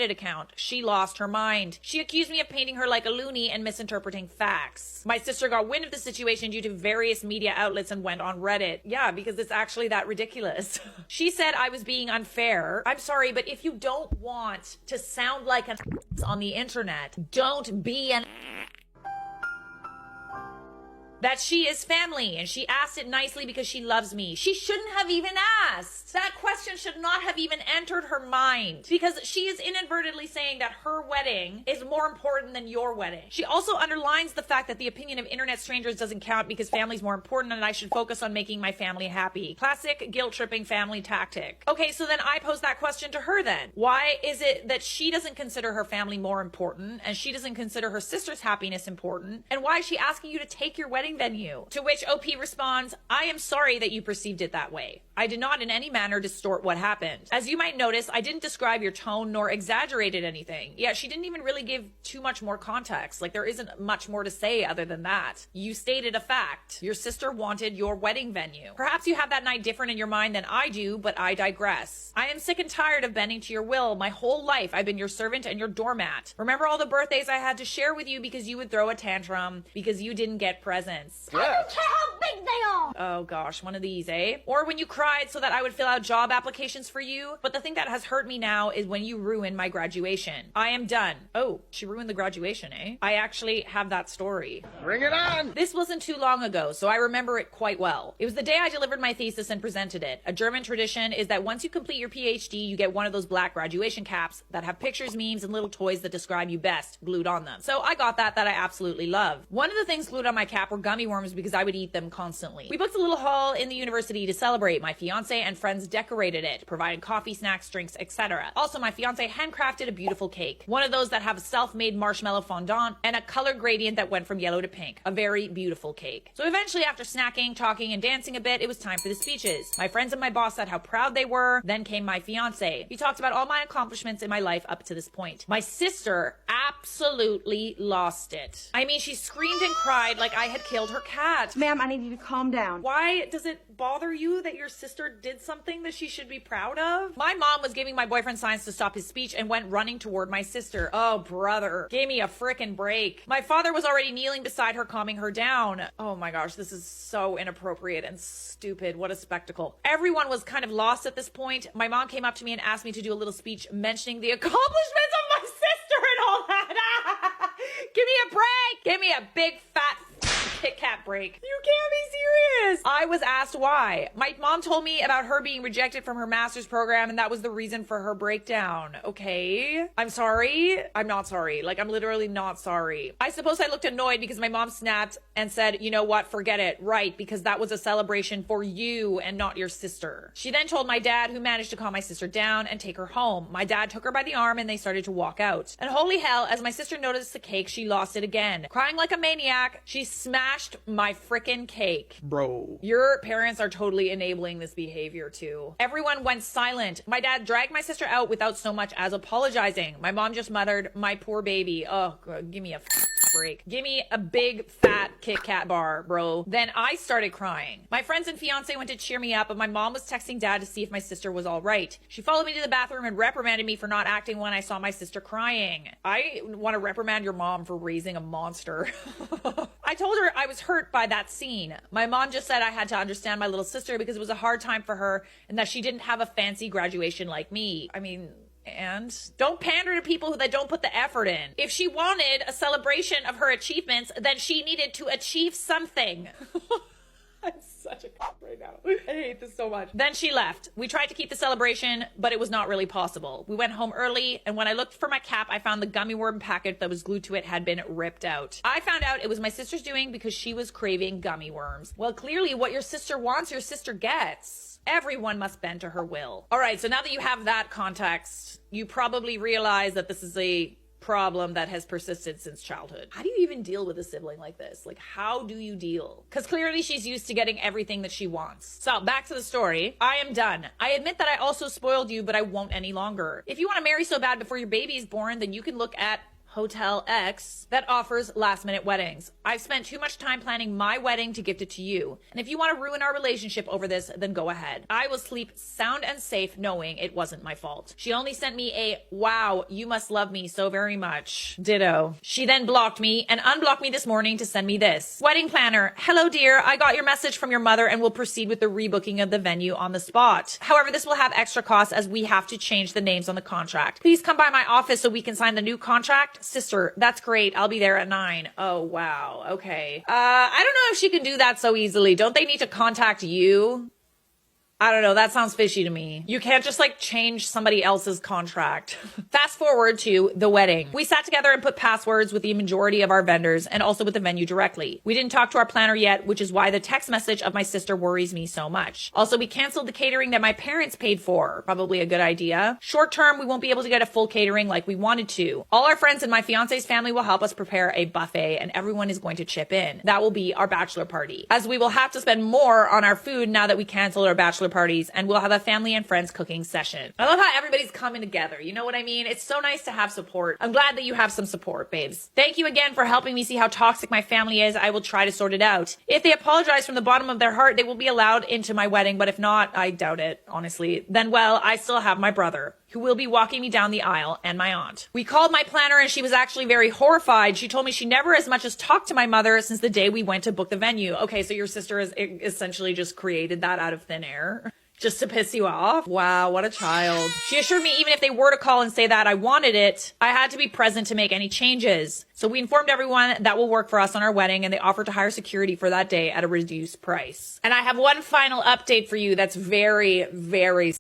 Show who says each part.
Speaker 1: account. She lost her mind. She accused me of painting her like a loony and misinterpreting facts. My sister got wind of the situation due to various media outlets and went on Reddit. Yeah, because it's actually that ridiculous. She said I was being unfair. I'm sorry, but if you don't want to sound like an on the internet, don't be an that she is family, and she asked it nicely because she loves me. She shouldn't have even asked. That question should not have even entered her mind, because she is inadvertently saying that her wedding is more important than your wedding. She also underlines the fact that the opinion of internet strangers doesn't count because family's more important and I should focus on making my family happy. Classic guilt-tripping family tactic. Okay, so then I pose that question to her then. Why is it that she doesn't consider her family more important and she doesn't consider her sister's happiness important? And why is she asking you to take your wedding venue? To which OP responds, I am sorry that you perceived it that way. I did not in any manner distort what happened. As you might notice, I didn't describe your tone nor exaggerated anything. Yeah, she didn't even really give too much more context. Like, there isn't much more to say other than that. You stated a fact. Your sister wanted your wedding venue. Perhaps you have that night different in your mind than I do, but I digress. I am sick and tired of bending to your will. My whole life I've been your servant and your doormat. Remember all the birthdays I had to share with you because you would throw a tantrum because you didn't get presents.
Speaker 2: I don't care how big they are!
Speaker 1: Oh gosh, one of these, eh? Or when you cried so that I would fill out job applications for you. But the thing that has hurt me now is when you ruined my graduation. I am done. Oh, she ruined the graduation, eh? I actually have that story.
Speaker 3: Bring it on!
Speaker 1: This wasn't too long ago, so I remember it quite well. It was the day I delivered my thesis and presented it. A German tradition is that once you complete your PhD, you get one of those black graduation caps that have pictures, memes, and little toys that describe you best glued on them. So I got that I absolutely love. One of the things glued on my cap were gummy worms because I would eat them constantly. We booked a little hall in the university to celebrate. My fiance and friends decorated it, provided coffee, snacks, drinks, etc. Also, my fiance handcrafted a beautiful cake. One of those that have a self-made marshmallow fondant and a color gradient that went from yellow to pink. A very beautiful cake. So eventually, after snacking, talking, and dancing a bit, it was time for the speeches. My friends and my boss said how proud they were. Then came my fiance. He talked about all my accomplishments in my life up to this point. My sister absolutely lost it. I mean, she screamed and cried like I had killed her cat.
Speaker 4: Ma'am, I need you to calm down.
Speaker 1: Why does it bother you that your sister did something that she should be proud of? My mom was giving my boyfriend signs to stop his speech and went running toward my sister. Oh, brother. Gave me a frickin' break. My father was already kneeling beside her, calming her down. Oh my gosh, this is so inappropriate and stupid. What a spectacle. Everyone was kind of lost at this point. My mom came up to me and asked me to do a little speech mentioning the accomplishments of my sister and all that. Give me a break. Give me a big fat Kit Kat break. You can't be serious. I was asked why. My mom told me about her being rejected from her master's program and that was the reason for her breakdown. Okay. I'm sorry. I'm not sorry. Like, I'm literally not sorry. I suppose I looked annoyed because my mom snapped and said, you know what, forget it. Right, because that was a celebration for you and not your sister. She then told my dad, who managed to calm my sister down and take her home. My dad took her by the arm and they started to walk out. And holy hell, as my sister noticed the cake, she lost it again. Crying like a maniac, she smashed my frickin' cake.
Speaker 3: Bro.
Speaker 1: Your parents are totally enabling this behavior too. Everyone went silent. My dad dragged my sister out without so much as apologizing. My mom just muttered, my poor baby. Oh, God, give me a break. Give me a big fat Kit Kat bar, bro. Then I started crying. My friends and fiance went to cheer me up, but my mom was texting dad to see if my sister was all right. She followed me to the bathroom and reprimanded me for not acting when I saw my sister crying. I want to reprimand your mom for raising a monster. I told her I was hurt by that scene. My mom just said I had to understand my little sister because it was a hard time for her and that she didn't have a fancy graduation like me. I mean, and don't pander to people that don't put the effort in. If she wanted a celebration of her achievements, then she needed to achieve something. I'm such a right now. I hate this so much. Then she left. We tried to keep the celebration, but it was not really possible. We went home early, and when I looked for my cap, I found the gummy worm packet that was glued to it had been ripped out. I found out it was my sister's doing because she was craving gummy worms. Well, clearly what your sister wants, your sister gets. Everyone must bend to her will. All right, so now that you have that context, you probably realize that this is a problem that has persisted since childhood. How do you even deal with a sibling like this? Like, how do you deal? Because clearly she's used to getting everything that she wants. So back to the story. I am done. I admit that I also spoiled you, but I won't any longer. If you want to marry so bad before your baby is born, then you can look at Hotel X that offers last-minute weddings. I've spent too much time planning my wedding to gift it to you. And if you want to ruin our relationship over this, then go ahead. I will sleep sound and safe knowing it wasn't my fault. She only sent me a, wow, you must love me so very much. Ditto. She then blocked me and unblocked me this morning to send me this. Wedding planner. Hello, dear. I got your message from your mother and will proceed with the rebooking of the venue on the spot. However, this will have extra costs as we have to change the names on the contract. Please come by my office so we can sign the new contract. Sister, that's great. I'll be there at 9. Oh, wow. Okay. I don't know if she can do that so easily. Don't they need to contact you? I don't know. That sounds fishy to me. You can't just like change somebody else's contract. Fast forward to the wedding. We sat together and put passwords with the majority of our vendors and also with the venue directly. We didn't talk to our planner yet, which is why the text message of my sister worries me so much. Also, we canceled the catering that my parents paid for. Probably a good idea. Short term, we won't be able to get a full catering like we wanted to. All our friends and my fiance's family will help us prepare a buffet and everyone is going to chip in. That will be our bachelor party, as we will have to spend more on our food now that we canceled our bachelor parties, and we'll have a family and friends cooking session. I love how everybody's coming together. You know what I mean? It's so nice to have support. I'm glad that you have some support, babes. Thank you again for helping me see how toxic my family is. I will try to sort it out. If they apologize from the bottom of their heart, they will be allowed into my wedding, but if not, I doubt it, honestly. Then, well, I still have my brother, who will be walking me down the aisle, and my aunt. We called my planner and she was actually very horrified. She told me she never as much as talked to my mother since the day we went to book the venue. Okay, so your sister has essentially just created that out of thin air just to piss you off? Wow, what a child. She assured me even if they were to call and say that I wanted it, I had to be present to make any changes. So we informed everyone that will work for us on our wedding, and they offered to hire security for that day at a reduced price. And I have one final update for you that's very, very